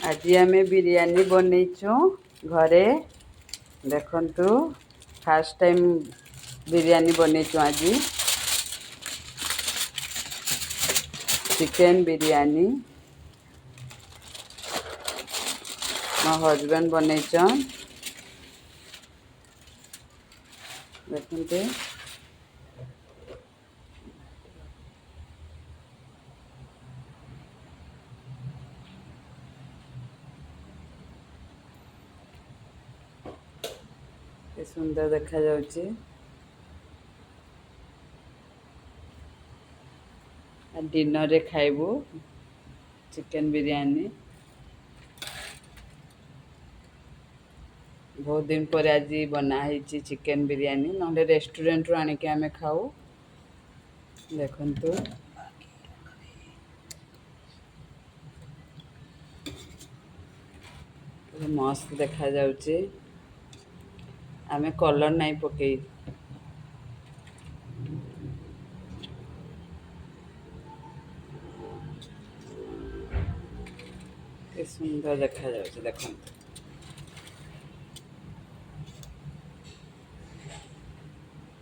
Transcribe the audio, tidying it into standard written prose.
आज आम बिरयानी बनईचु घरे देखंतु फास्ट टाइम बिरयानी बनईचु आज चिकन बिरयानी मो हजबैंड बनईचन देखते सुंदर देखा जाउची डिनर रे खाइबू चिकन बिरयानी बहुत दिन पर आज बनाई चिकन बिरयानी ना रेस्टोरेंट रू आनिके आमे खाऊ देखंतु मस्त देखा जाउची आमे कलर नहीं पकई सुंदर देखा जाउची देखंतु।